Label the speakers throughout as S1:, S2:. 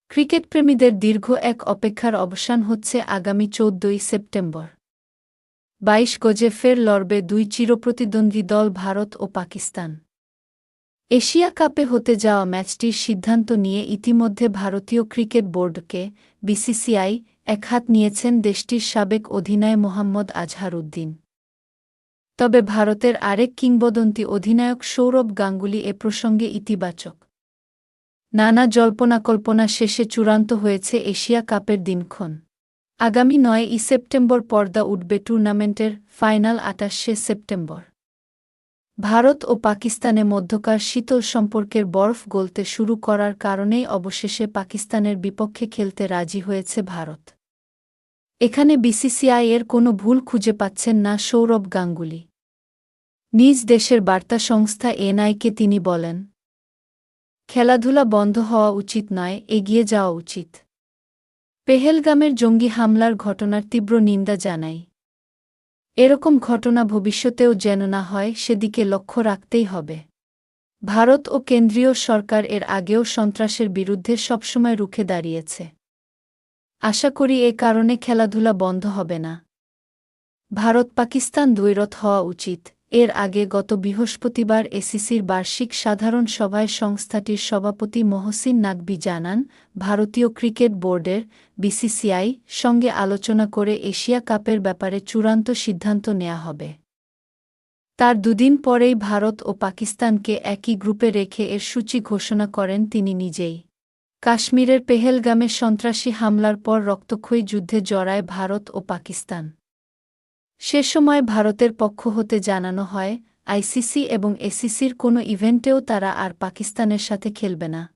S1: ক্রিকেটপ্রেমীদের দীর্ঘ এক অপেক্ষার অবসান হচ্ছে আগামী ১৪ সেপ্টেম্বর। ২২ গজে ফের লড়বে দুই চিরপ্রতিদ্বন্দ্বী দল ভারত ও পাকিস্তান। এশিয়া কাপে হতে যাওয়া ম্যাচটির সিদ্ধান্ত নিয়ে ইতিমধ্যে ভারতীয় ক্রিকেট বোর্ডকে বিসিসিআই একহাত নিয়েছেন দেশটির সাবেক অধিনায়ক মোহাম্মদ আজহারউদ্দিন। তবে ভারতের আরেক কিংবদন্তি অধিনায়ক সৌরভ গাঙ্গুলি এ প্রসঙ্গে ইতিবাচক। নানা জল্পনা-কল্পনা শেষে চূড়ান্ত হয়েছে এশিয়া কাপের দিনক্ষণ। আগামী ৯ সেপ্টেম্বর পর্দা উঠবে টুর্নামেন্টের ফাইনাল ২৮ সেপ্টেম্বর। ভারত ও পাকিস্তানের মধ্যকার শীতল সম্পর্কের বরফ গলতে শুরু করার কারণেই অবশেষে পাকিস্তানের বিপক্ষে খেলতে রাজি হয়েছে ভারত। এখানে বিসিসিআই এর কোনো ভুল খুঁজে পাচ্ছেন না সৌরভ গাঙ্গুলি। নিজ দেশের বার্তা সংস্থা এনআইকে তিনি বলেন, খেলাধুলা বন্ধ হওয়া উচিত নয়, এগিয়ে যাওয়া উচিত। পেহেলগামের জঙ্গি হামলার ঘটনার তীব্র নিন্দা জানাই। এরকম ঘটনা ভবিষ্যতেও যেন না হয় সেদিকে লক্ষ্য রাখতেই হবে। ভারত ও কেন্দ্রীয় সরকার এর আগেও সন্ত্রাসের বিরুদ্ধে সবসময় রুখে দাঁড়িয়েছে। আশা করি এ কারণে খেলাধুলা বন্ধ হবে না। ভারত পাকিস্তান দ্বৈরথ হওয়া উচিত। এর আগে গত বৃহস্পতিবার এসিসির বার্ষিক সাধারণ সভায় সংস্থাটির সভাপতি মহসিন নাকভি জানান, ভারতীয় ক্রিকেট বোর্ডের বিসিসিআই সঙ্গে আলোচনা করে এশিয়া কাপের ব্যাপারে চূড়ান্ত সিদ্ধান্ত নেওয়া হবে। তার দুদিন পরেই ভারত ও পাকিস্তানকে একই গ্রুপে রেখে এর সূচি ঘোষণা করেন তিনি নিজেই। কাশ্মীরের পেহেলগামে সন্ত্রাসী হামলার পর রক্তক্ষয়ী যুদ্ধে জড়ায় ভারত ও পাকিস্তান। সে সময় ভারতের পক্ষ হতে জানানো হয়, আইসিসি এবং এসিসির কোনো ইভেন্টেও তারা আর পাকিস্তানের সাথে খেলবে না।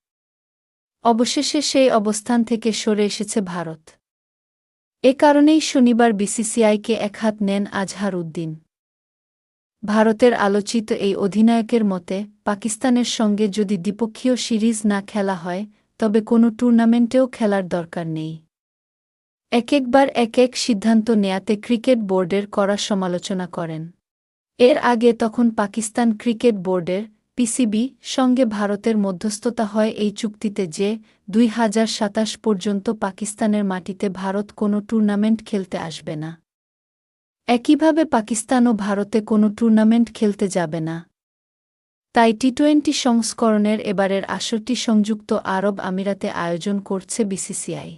S1: অবশেষে সেই অবস্থান থেকে সরে এসেছে ভারত। এ কারণেই শনিবার বিসিসিআইকে একহাত নেন আজহারউদ্দিন। ভারতের আলোচিত এই অধিনায়কের মতে, পাকিস্তানের সঙ্গে যদি দ্বিপক্ষীয় সিরিজ না খেলা হয়, তবে কোনো টুর্নামেন্টেও খেলার দরকার নেই। একবার এক সিদ্ধান্ত নেয়াতে ক্রিকেট বোর্ডের কড়া সমালোচনা করেন। এর আগে তখন পাকিস্তান ক্রিকেট বোর্ডের পিসিবি সঙ্গে ভারতের মধ্যস্থতা হয় এই চুক্তিতে যে ২০২৭ পর্যন্ত পাকিস্তানের মাটিতে ভারত কোনো টুর্নামেন্ট খেলতে আসবে না। একইভাবে পাকিস্তানও ভারতে কোনো টুর্নামেন্ট খেলতে যাবে না। তাই টি-২০ সংস্করণের এবারের আসরটি সংযুক্ত আরব আমিরাতে আয়োজন করছে বিসিসিআই।